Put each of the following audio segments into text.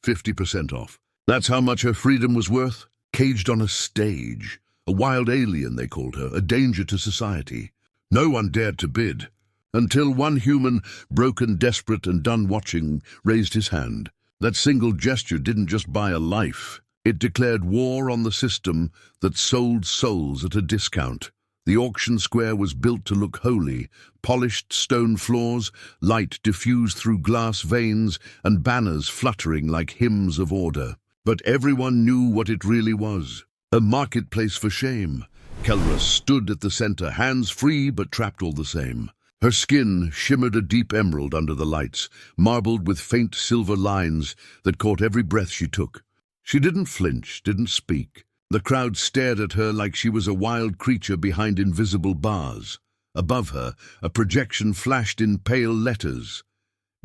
50% off. That's how much her freedom was worth? Caged on a stage. A wild alien, they called her, a danger to society. No one dared to bid, until one human, broken, desperate, and done watching, raised his hand. That single gesture didn't just buy a life. It declared war on the system that sold souls at a discount. The auction square was built to look holy, polished stone floors, light diffused through glass veins, and banners fluttering like hymns of order. But everyone knew what it really was. A marketplace for shame. Kelra stood at the center, hands free but trapped all the same. Her skin shimmered a deep emerald under the lights, marbled with faint silver lines that caught every breath she took. She didn't flinch, didn't speak. The crowd stared at her like she was a wild creature behind invisible bars. Above her, a projection flashed in pale letters.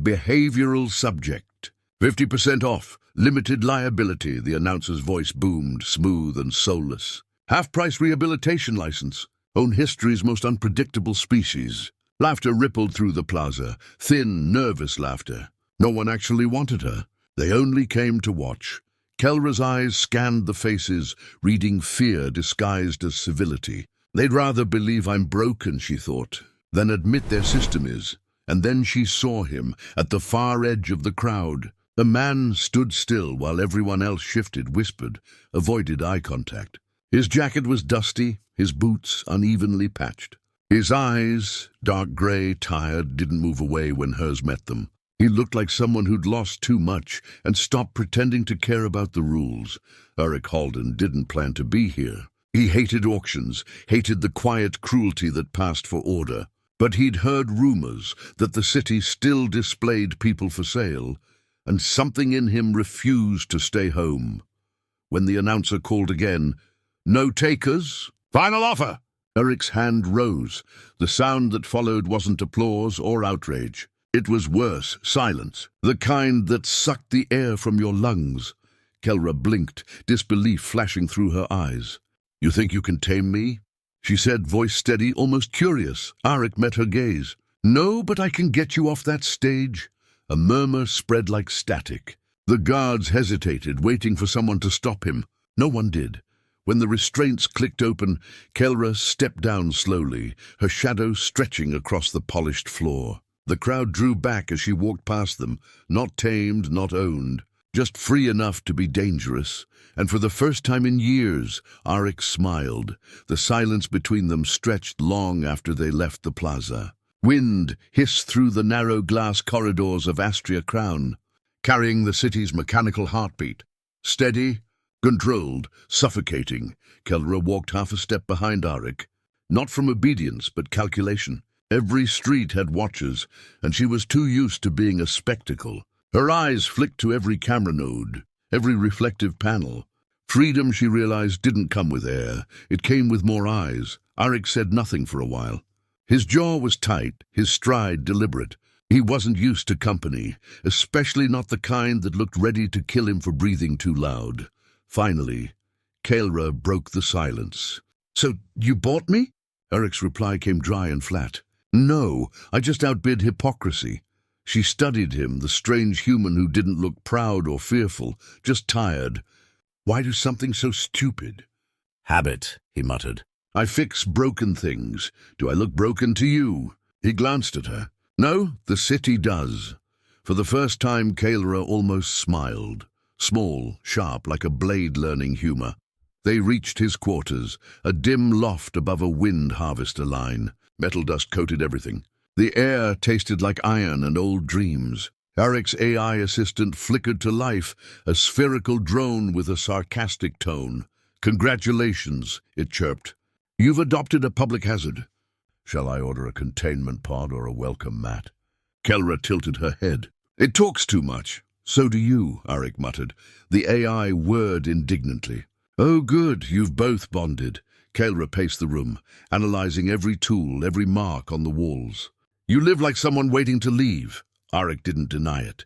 Behavioral subject. 50% off. Limited liability, the announcer's voice boomed, smooth and soulless. Half-price rehabilitation license. Own history's most unpredictable species. Laughter rippled through the plaza, thin, nervous laughter. No one actually wanted her. They only came to watch. Kelra's eyes scanned the faces, reading fear disguised as civility. They'd rather believe I'm broken, she thought, than admit their system is. And then she saw him, at the far edge of the crowd. The man stood still while everyone else shifted, whispered, avoided eye contact. His jacket was dusty, his boots unevenly patched. His eyes, dark gray, tired, didn't move away when hers met them. He looked like someone who'd lost too much and stopped pretending to care about the rules. Eric Halden didn't plan to be here. He hated auctions, hated the quiet cruelty that passed for order. But he'd heard rumors that the city still displayed people for sale, and something in him refused to stay home. When the announcer called again, "No takers? Final offer!" Eric's hand rose. The sound that followed wasn't applause or outrage. It was worse, silence, the kind that sucked the air from your lungs. Kelra blinked, disbelief flashing through her eyes. "You think you can tame me?" she said, voice steady, almost curious. Arik met her gaze. "No, but I can get you off that stage." A murmur spread like static. The guards hesitated, waiting for someone to stop him. No one did. When the restraints clicked open, Kelra stepped down slowly, her shadow stretching across the polished floor. The crowd drew back as she walked past them, not tamed, not owned, just free enough to be dangerous. And for the first time in years, Arik smiled. The silence between them stretched long after they left the plaza. Wind hissed through the narrow glass corridors of Astria Crown, carrying the city's mechanical heartbeat. Steady, controlled, suffocating, Kelra walked half a step behind Arik. Not from obedience, but calculation. Every street had watchers, and she was too used to being a spectacle. Her eyes flicked to every camera node, every reflective panel. Freedom, she realized, didn't come with air. It came with more eyes. Arik said nothing for a while. His jaw was tight, his stride deliberate. He wasn't used to company, especially not the kind that looked ready to kill him for breathing too loud. Finally, Kelra broke the silence. "So, you bought me?" Eric's reply came dry and flat. "No, I just outbid hypocrisy." She studied him, the strange human who didn't look proud or fearful, just tired. "Why do something so stupid?" "Habit," he muttered. "I fix broken things. Do I look broken to you?" He glanced at her. "No, the city does." For the first time, Kelra almost smiled. Small, sharp, like a blade learning humor. They reached his quarters, a dim loft above a wind harvester line. Metal dust coated everything. The air tasted like iron and old dreams. Arik's AI assistant flickered to life, a spherical drone with a sarcastic tone. "Congratulations," it chirped. "You've adopted a public hazard." "Shall I order a containment pod or a welcome mat?" Kelra tilted her head. "It talks too much." "So do you," Arik muttered. The AI whirred indignantly. "Oh, good, you've both bonded." Kelra paced the room, analyzing every tool, every mark on the walls. "You live like someone waiting to leave." Arik didn't deny it.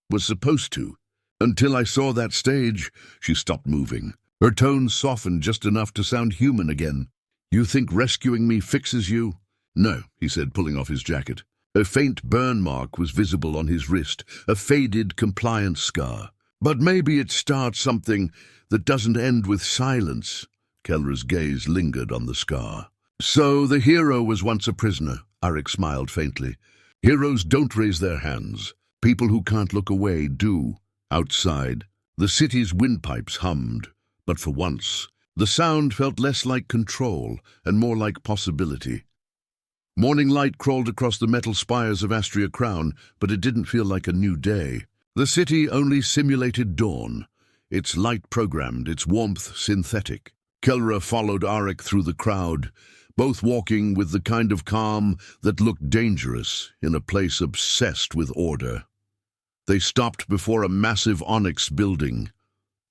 "Was supposed to. Until I saw that stage." She stopped moving. Her tone softened just enough to sound human again. "You think rescuing me fixes you?" "No," he said, pulling off his jacket. A faint burn mark was visible on his wrist, a faded compliance scar. But maybe it starts something that doesn't end with silence. Kelra's gaze lingered on the scar. So the hero was once a prisoner, Arik smiled faintly. Heroes don't raise their hands. People who can't look away do. Outside, the city's windpipes hummed, but for once, the sound felt less like control and more like possibility. Morning light crawled across the metal spires of Astria Crown, but it didn't feel like a new day. The city only simulated dawn, its light programmed, its warmth synthetic. Kelra followed Arik through the crowd, both walking with the kind of calm that looked dangerous in a place obsessed with order. They stopped before a massive onyx building,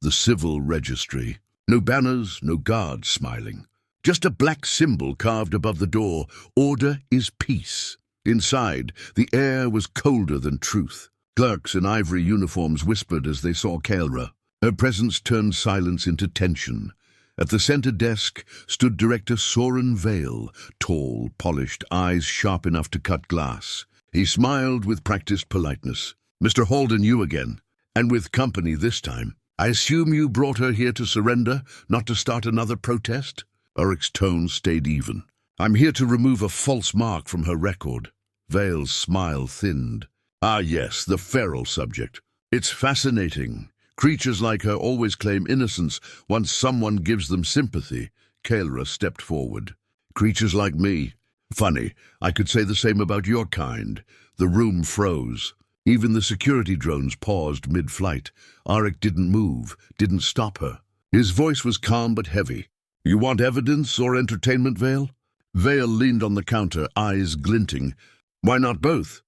the civil registry. No banners, no guards smiling. Just a black symbol carved above the door. Order is peace. Inside, the air was colder than truth. Clerks in ivory uniforms whispered as they saw Kelra. Her presence turned silence into tension. At the center desk stood Director Soren Vale, tall, polished, eyes sharp enough to cut glass. He smiled with practiced politeness. "Mr. Holden, you again, and with company this time. I assume you brought her here to surrender, not to start another protest?" Arik's tone stayed even. "I'm here to remove a false mark from her record." Vale's smile thinned. "Ah yes, the feral subject. It's fascinating. Creatures like her always claim innocence once someone gives them sympathy." Kelra stepped forward. "Creatures like me. Funny, I could say the same about your kind." The room froze. Even the security drones paused mid-flight. Arik didn't move, didn't stop her. His voice was calm but heavy. "You want evidence or entertainment, Vale?" Vale leaned on the counter, eyes glinting. "Why not both?"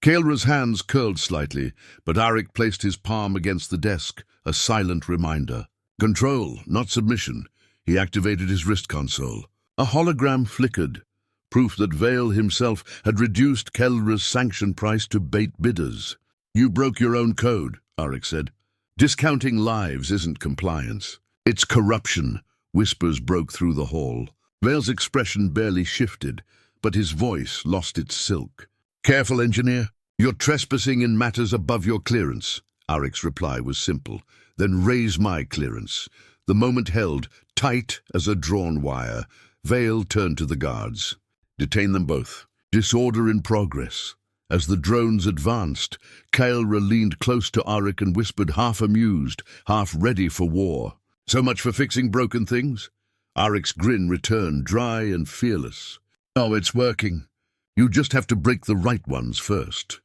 Kelra's hands curled slightly, but Arik placed his palm against the desk, a silent reminder. Control, not submission. He activated his wrist console. A hologram flickered, proof that Vale himself had reduced Kelra's sanction price to bait bidders. "You broke your own code," Arik said. "Discounting lives isn't compliance. It's corruption." Whispers broke through the hall. Vale's expression barely shifted, but his voice lost its silk. "Careful, engineer. You're trespassing in matters above your clearance." Arik's reply was simple. "Then raise my clearance." The moment held, tight as a drawn wire. Vale turned to the guards. "Detain them both. Disorder in progress." As the drones advanced, Kelra leaned close to Arik and whispered, half amused, half ready for war. "So much for fixing broken things?" Arik's grin returned, dry and fearless. "Oh, it's working. You just have to break the right ones first."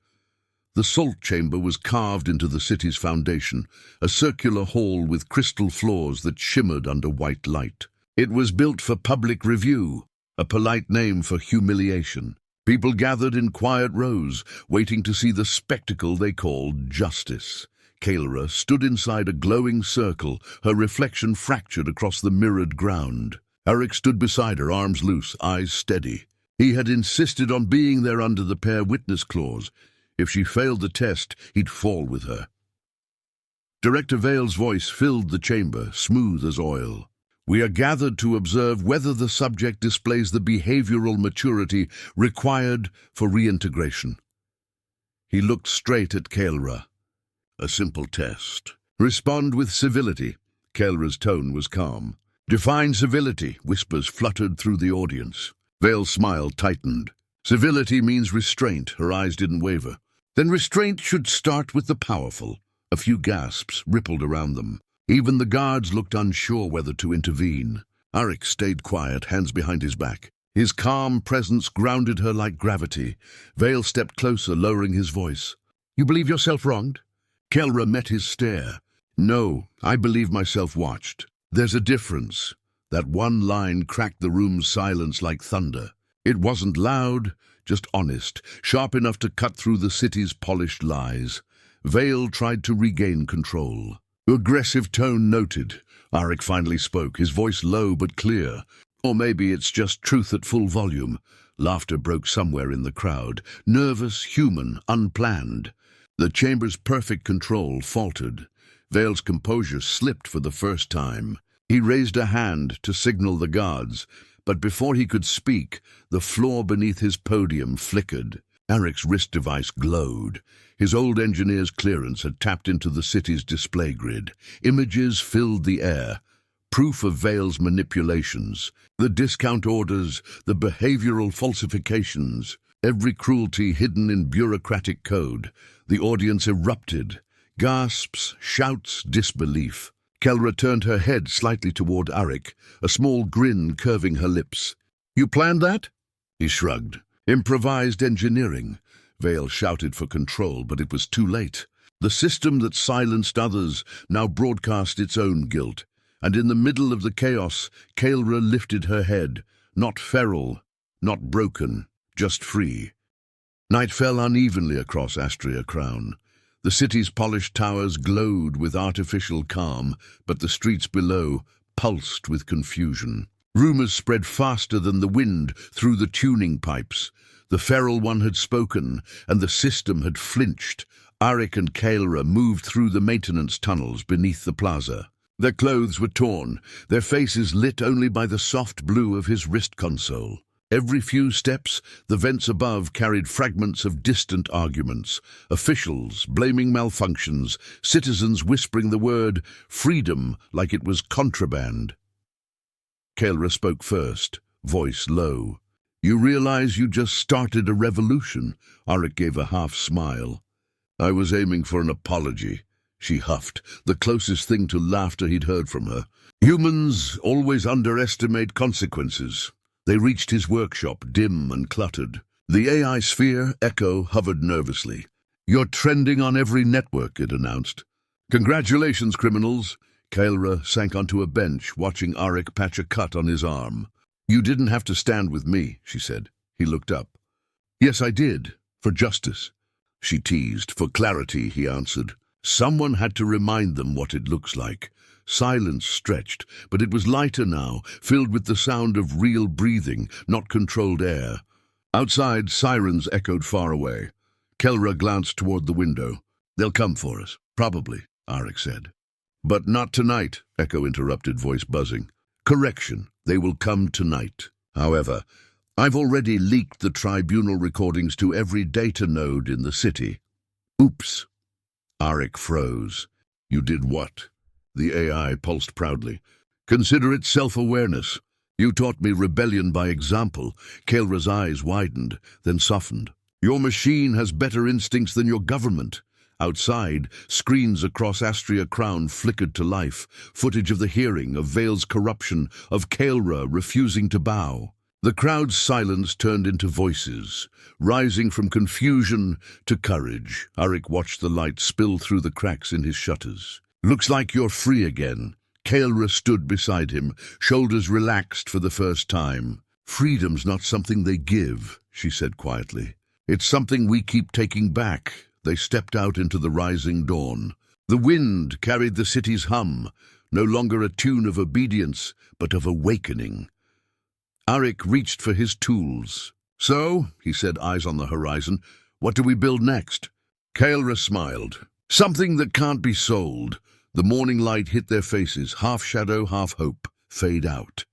The salt chamber was carved into the city's foundation, a circular hall with crystal floors that shimmered under white light. It was built for public review, a polite name for humiliation. People gathered in quiet rows, waiting to see the spectacle they called justice. Kelra stood inside a glowing circle, her reflection fractured across the mirrored ground. Arik stood beside her, arms loose, eyes steady. He had insisted on being there under the pair witness clause. If she failed the test, he'd fall with her. Director Vale's voice filled the chamber, smooth as oil. "We are gathered to observe whether the subject displays the behavioral maturity required for reintegration." He looked straight at Kelra. "A simple test. Respond with civility." Kelra's tone was calm. "Define civility," whispers fluttered through the audience. Vale's smile tightened. "Civility means restraint." Her eyes didn't waver. "Then restraint should start with the powerful." A few gasps rippled around them. Even the guards looked unsure whether to intervene. Arik stayed quiet, hands behind his back. His calm presence grounded her like gravity. Vale stepped closer, lowering his voice. "You believe yourself wronged?" Kelra met his stare. "No, I believe myself watched. There's a difference." That one line cracked the room's silence like thunder. It wasn't loud, just honest, sharp enough to cut through the city's polished lies. Vale tried to regain control. Aggressive tone noted. Arik finally spoke, his voice low but clear. Or maybe it's just truth at full volume. Laughter broke somewhere in the crowd. Nervous, human, unplanned. The chamber's perfect control faltered. Vale's composure slipped for the first time. He raised a hand to signal the guards, but before he could speak, the floor beneath his podium flickered. Arik's wrist device glowed. His old engineer's clearance had tapped into the city's display grid. Images filled the air, proof of Vale's manipulations, the discount orders, the behavioral falsifications, every cruelty hidden in bureaucratic code. The audience erupted. Gasps, shouts, disbelief. Kelra turned her head slightly toward Arik, a small grin curving her lips. "You planned that?" He shrugged. "Improvised engineering." Vale shouted for control, but it was too late. The system that silenced others now broadcast its own guilt. And in the middle of the chaos, Kelra lifted her head, not feral, not broken, just free. Night fell unevenly across Astria Crown. The city's polished towers glowed with artificial calm, but the streets below pulsed with confusion. Rumors spread faster than the wind through the tuning pipes. The feral one had spoken, and the system had flinched. Arik and Kelra moved through the maintenance tunnels beneath the plaza. Their clothes were torn, their faces lit only by the soft blue of his wrist console. Every few steps, the vents above carried fragments of distant arguments, officials blaming malfunctions, citizens whispering the word freedom like it was contraband. Kelra spoke first, voice low. "You realize you just started a revolution?" Arik gave a half-smile. "I was aiming for an apology," she huffed, the closest thing to laughter he'd heard from her. "Humans always underestimate consequences." They reached his workshop, dim and cluttered. The AI sphere, Echo, hovered nervously. "You're trending on every network," it announced. "Congratulations, criminals." Kelra sank onto a bench, watching Arik patch a cut on his arm. "You didn't have to stand with me," she said. He looked up. "Yes, I did. For justice." She teased. "For clarity," he answered. Someone had to remind them what it looks like. Silence stretched, but it was lighter now, filled with the sound of real breathing, not controlled air. Outside, sirens echoed far away. Kelra glanced toward the window. "They'll come for us, probably," Arik said. "But not tonight," Echo interrupted, voice buzzing. "Correction, they will come tonight. However, I've already leaked the tribunal recordings to every data node in the city." "Oops." Arik froze. "You did what?" The AI pulsed proudly. "Consider it self-awareness. You taught me rebellion by example." Kelra's eyes widened, then softened. "Your machine has better instincts than your government." Outside, screens across Astria Crown flickered to life, footage of the hearing, of Vale's corruption, of Kelra refusing to bow. The crowd's silence turned into voices, rising from confusion to courage. Arik watched the light spill through the cracks in his shutters. "Looks like you're free again." Kelra stood beside him, shoulders relaxed for the first time. "Freedom's not something they give," she said quietly. "It's something we keep taking back." They stepped out into the rising dawn. The wind carried the city's hum, no longer a tune of obedience, but of awakening. Arik reached for his tools. "So," he said, eyes on the horizon, "what do we build next?" Kelra smiled. "Something that can't be sold." The morning light hit their faces, half shadow, half hope. "Fade out."